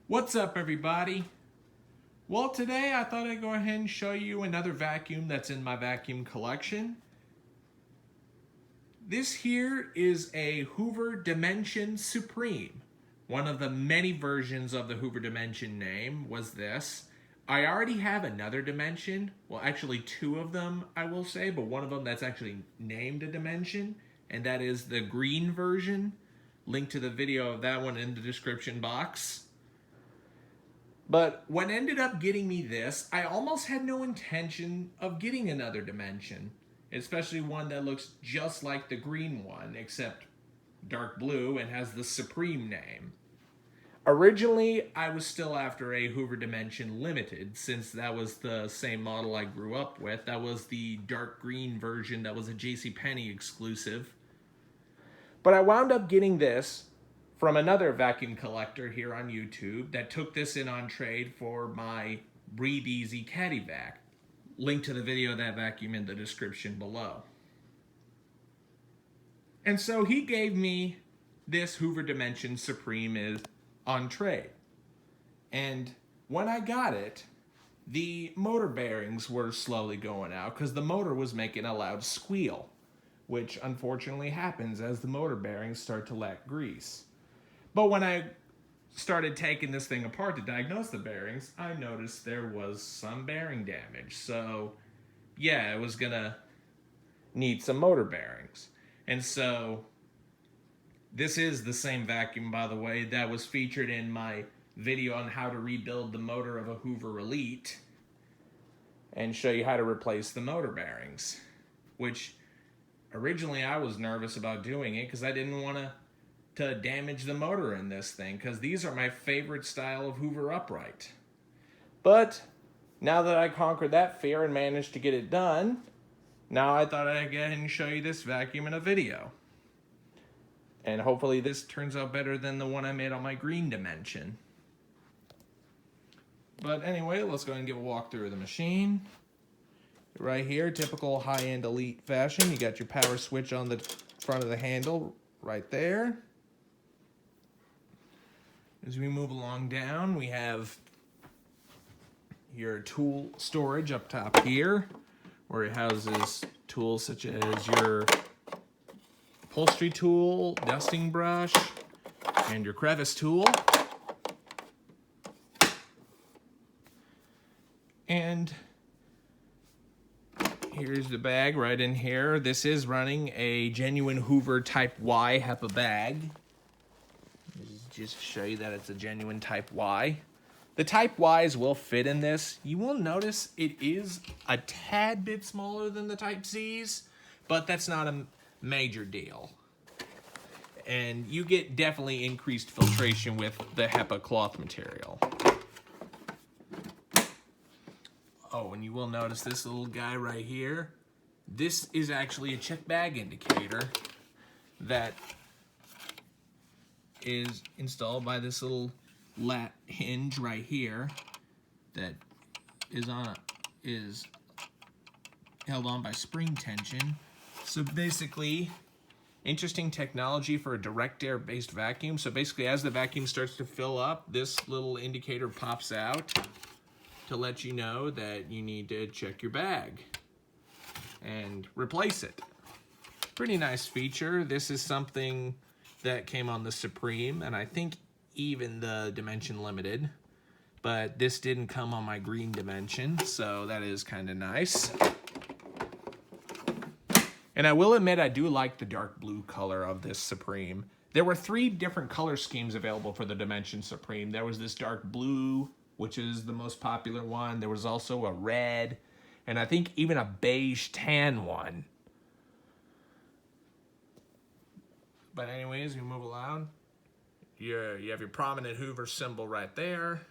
What's up, everybody? Well, today I thought I'd go ahead and show you another vacuum that's in my vacuum collection. This here is a Hoover Dimension Supreme. One of the many versions of the Hoover Dimension name was this. I already have another Dimension, well actually two of them I will say, but one of them that's actually named a Dimension, and that is the green version. Link to the video of that one in the description box. But what ended up getting me this, I almost had no intention of getting another Dimension, especially one that looks just like the green one, except dark blue and has the Supreme name. Originally, I was still after a Hoover Dimension Limited, since that was the same model I grew up with. That was the dark green version that was a JCPenney exclusive. But I wound up getting this from another vacuum collector here on YouTube that took this in on trade for my Breathe Easy Caddy Vac. Link to the video of that vacuum in the description below. And so he gave me this Hoover Dimension Supreme is on trade. And when I got it, the motor bearings were slowly going out because the motor was making a loud squeal, which unfortunately happens as the motor bearings start to lack grease. But when I started taking this thing apart to diagnose the bearings, I noticed there was some bearing damage. So, yeah, it was gonna need some motor bearings. And so, this is the same vacuum, by the way, that was featured in my video on how to rebuild the motor of a Hoover Elite and show you how to replace the motor bearings, which originally I was nervous about doing it because I didn't want to damage the motor in this thing, because these are my favorite style of Hoover upright. But now that I conquered that fear and managed to get it done, now I thought I'd go ahead and show you this vacuum in a video. And hopefully this turns out better than the one I made on my green Dimension. But anyway, let's go ahead and give a walk through of the machine. Right here, typical high-end Elite fashion, you got your power switch on the front of the handle right there. As we move along down, we have your tool storage up top here, where it houses tools such as your upholstery tool, dusting brush, and your crevice tool. And here's the bag right in here. This is running a genuine Hoover Type Y HEPA bag. Just show you that it's a genuine Type Y. The Type Ys will fit in this. You will notice it is a tad bit smaller than the Type Zs, but that's not a major deal. And you get definitely increased filtration with the HEPA cloth material. Oh, and you will notice this little guy right here. This is actually a check bag indicator that is installed by this little lat hinge right here that is held on by spring tension. So basically, interesting technology for a direct air based vacuum. So basically, as the vacuum starts to fill up, this little indicator pops out to let you know that you need to check your bag and replace it. Pretty nice feature. This is something that came on the Supreme, and I think even the Dimension Limited, but this didn't come on my green Dimension, so that is kind of nice. And I will admit I do like the dark blue color of this Supreme. There were 3 different color schemes available for the Dimension Supreme. There was this dark blue, which is the most popular one. There was also a red, and I think even a beige tan one. But anyways, we move along. You have your prominent Hoover symbol right there.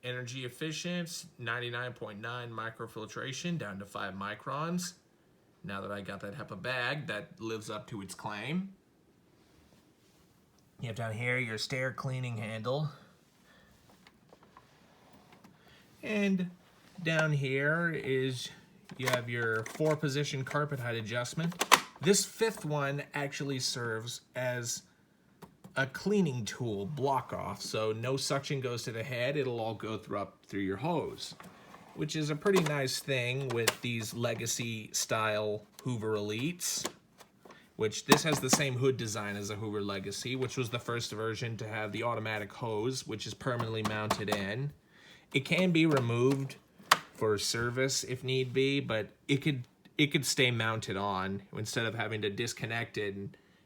Energy efficient, 99.9 microfiltration down to 5 microns. Now that I got that HEPA bag, that lives up to its claim. You have down here your stair cleaning handle. And down here is you have your 4-position carpet height adjustment. This 5th one actually serves as a cleaning tool block off, so no suction goes to the head. It'll all go up through your hose, which is a pretty nice thing with these legacy style Hoover Elites, which this has the same hood design as a Hoover Legacy, which was the first version to have the automatic hose, which is permanently mounted in. It can be removed for service if need be, but it could stay mounted on instead of having to disconnect it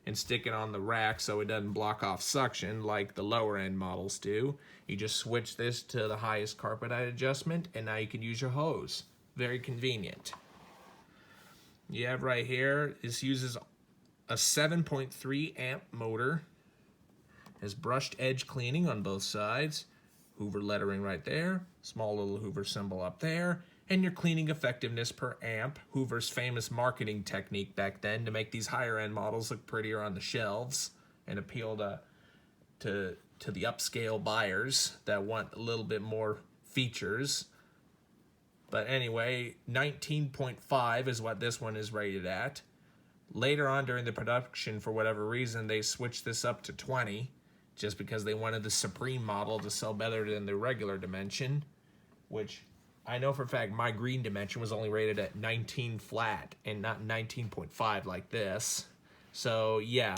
and stick it on the rack so it doesn't block off suction like the lower end models do. You just switch this to the highest carpet height adjustment, and now you can use your hose. Very convenient. You have right here, this uses a 7.3 amp motor, has brushed edge cleaning on both sides, Hoover lettering right there, small little Hoover symbol up there, and your cleaning effectiveness per amp, Hoover's famous marketing technique back then to make these higher end models look prettier on the shelves and appeal to the upscale buyers that want a little bit more features. But anyway, 19.5 is what this one is rated at. Later on during the production, for whatever reason, they switched this up to 20, just because they wanted the Supreme model to sell better than the regular Dimension, which I know for a fact my green Dimension was only rated at 19 flat and not 19.5 like this. So yeah,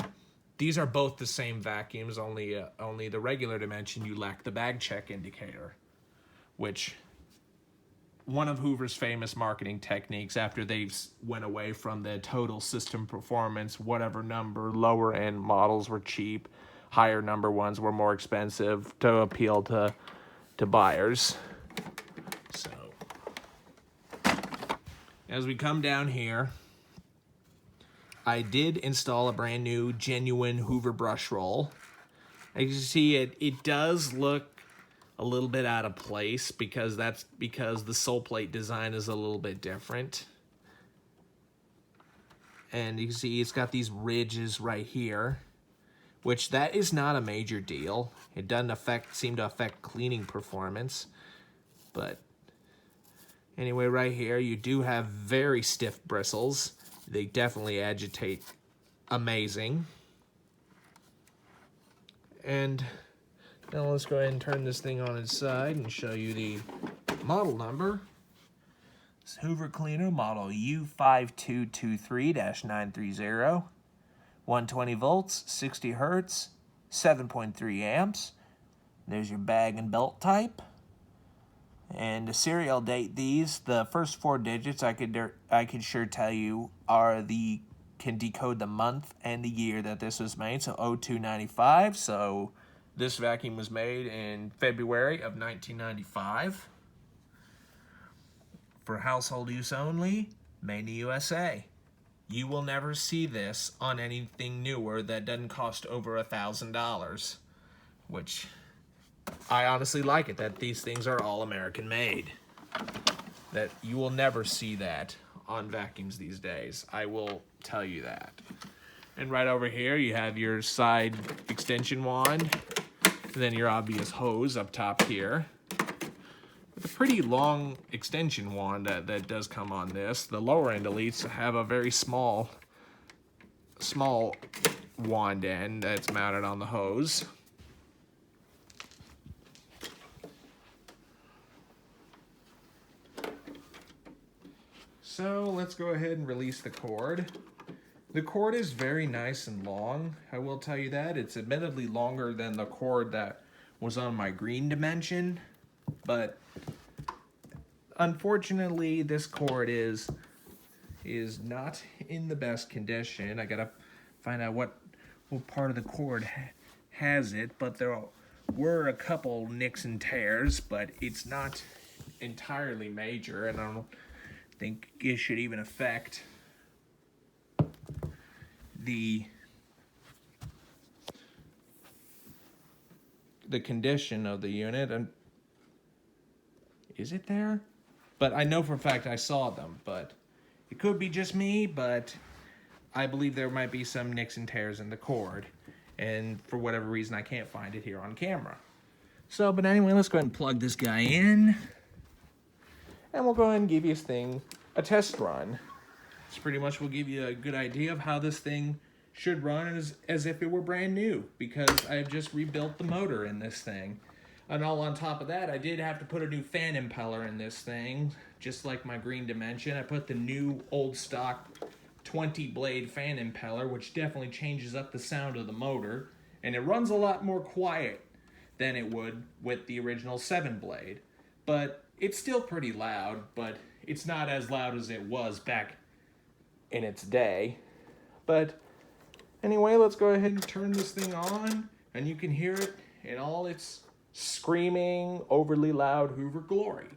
these are both the same vacuums, only the regular Dimension you lack the bag check indicator, which one of Hoover's famous marketing techniques after they went away from the total system performance, whatever number, lower end models were cheap, higher number ones were more expensive to appeal to buyers. So as we come down here, I did install a brand new genuine Hoover brush roll. As you can see, it does look a little bit out of place because the sole plate design is a little bit different. And you can see it's got these ridges right here, which that is not a major deal. It doesn't seem to affect cleaning performance. But anyway, right here you do have very stiff bristles. They definitely agitate amazing. And now let's go ahead and turn this thing on its side and show you the model number. It's Hoover Cleaner model U5223-930. 120 volts, 60 hertz, 7.3 amps. There's your bag and belt type. And to serial date these, the first 4 digits I could sure tell you can decode the month and the year that this was made. So 0295. So this vacuum was made in February of 1995. For household use only, made in the USA. You will never see this on anything newer that doesn't cost over $1,000, which I honestly like it that these things are all American made. That you will never see that on vacuums these days. I will tell you that. And right over here you have your side extension wand, and then your obvious hose up top here. With a pretty long extension wand that does come on this. The lower end Elites have a very small wand end that's mounted on the hose. So let's go ahead and release the cord. The cord is very nice and long, I will tell you that. It's admittedly longer than the cord that was on my green Dimension, but unfortunately this cord is not in the best condition. I gotta find out what part of the cord has it, but there were a couple nicks and tears, but it's not entirely major, and I don't think it should even affect the condition of the unit. And is it there? But I know for a fact I saw them, but it could be just me, but I believe there might be some nicks and tears in the cord, and for whatever reason I can't find it here on camera. So, but anyway, let's go ahead and plug this guy in, and we'll go ahead and give you this thing a test run. This pretty much will give you a good idea of how this thing should run as if it were brand new, because I've just rebuilt the motor in this thing. And all on top of that, I did have to put a new fan impeller in this thing, just like my Green Dimension. I put the new old stock 20 blade fan impeller, which definitely changes up the sound of the motor, and it runs a lot more quiet than it would with the original 7 blade. But it's still pretty loud, but it's not as loud as it was back in its day. But anyway, let's go ahead and turn this thing on, and you can hear it in all its screaming, overly loud Hoover glory.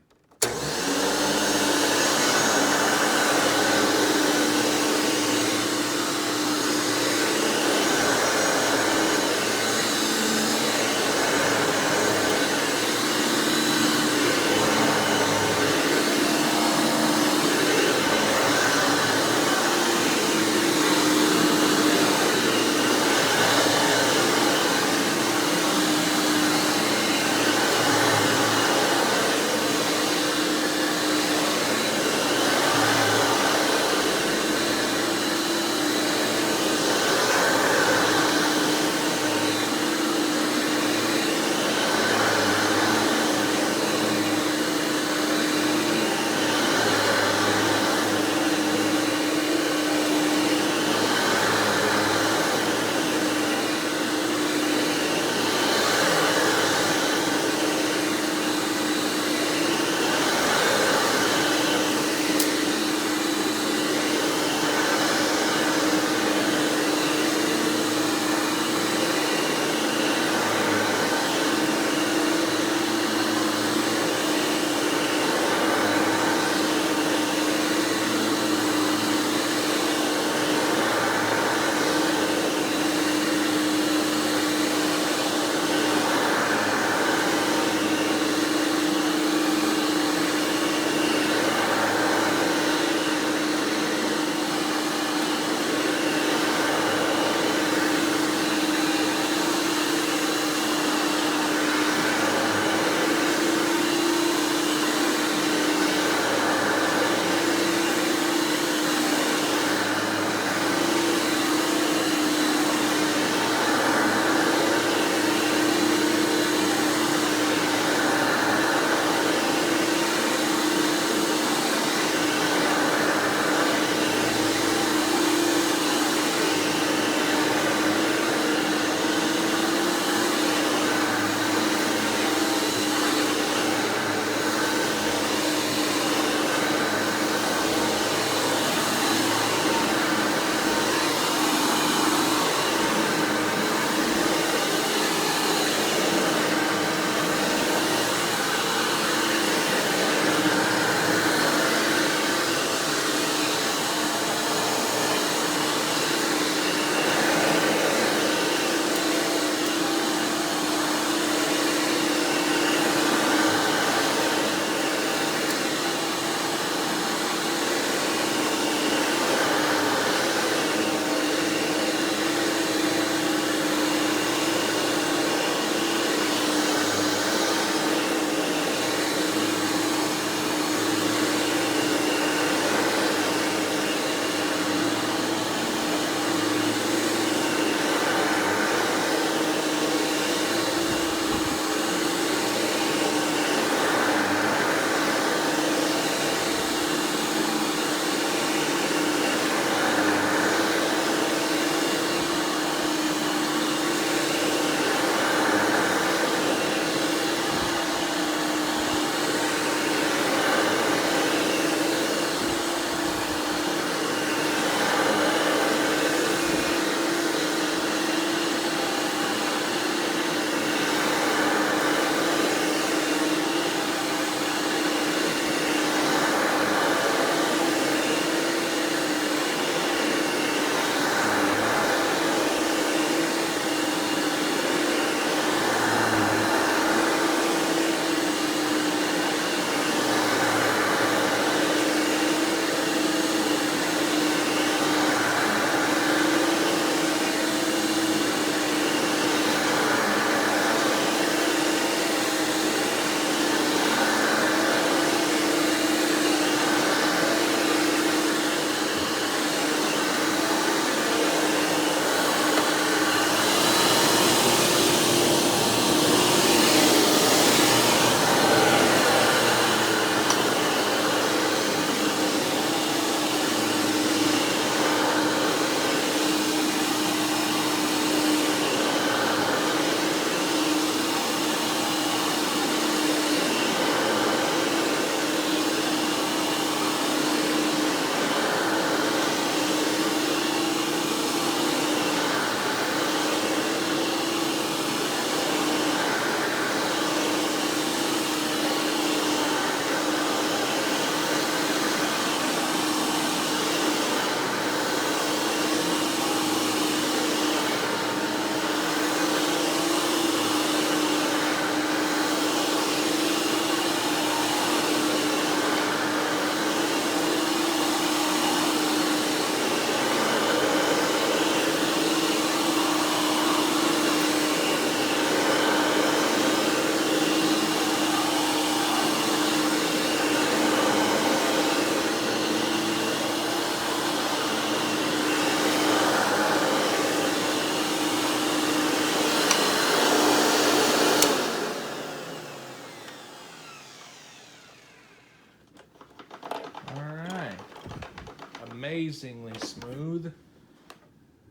amazingly smooth.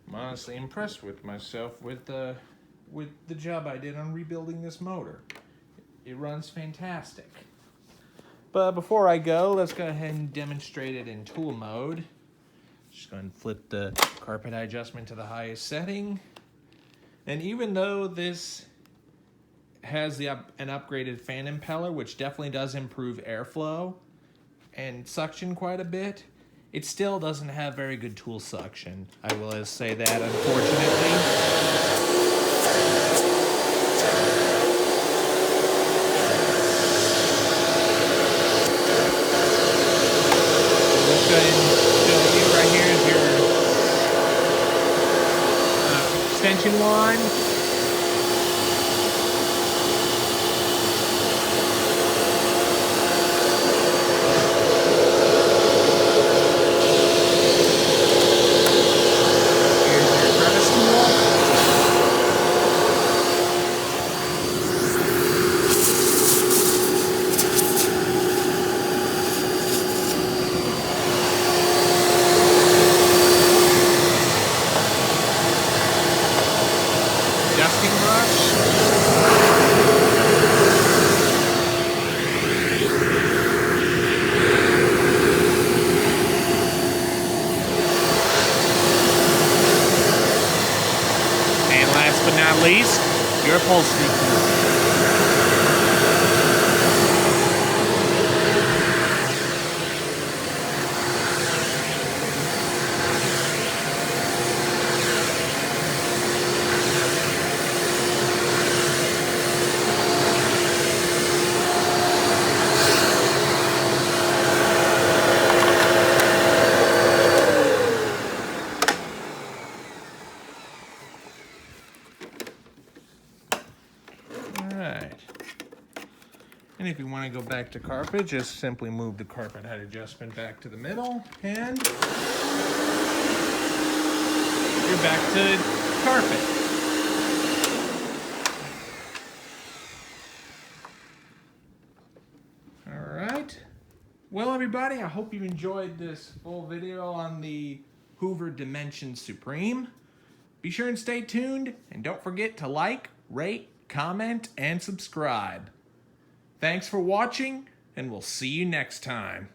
I'm honestly impressed with myself with the job I did on rebuilding this motor. It runs fantastic. But before I go, let's go ahead and demonstrate it in tool mode. Just going to flip the carpet height adjustment to the highest setting. And even though this has an upgraded fan impeller, which definitely does improve airflow and suction quite a bit, it still doesn't have very good tool suction. I will say that, unfortunately. Let's go ahead and show you right here is your extension wand. Dusting brush. And last but not least, your upholstery tool. And if you want to go back to carpet, just simply move the carpet height adjustment back to the middle, and you're back to carpet. All right. Well, everybody, I hope you enjoyed this full video on the Hoover Dimension Supreme. Be sure and stay tuned, and don't forget to like, rate, comment, and subscribe. Thanks for watching, and we'll see you next time.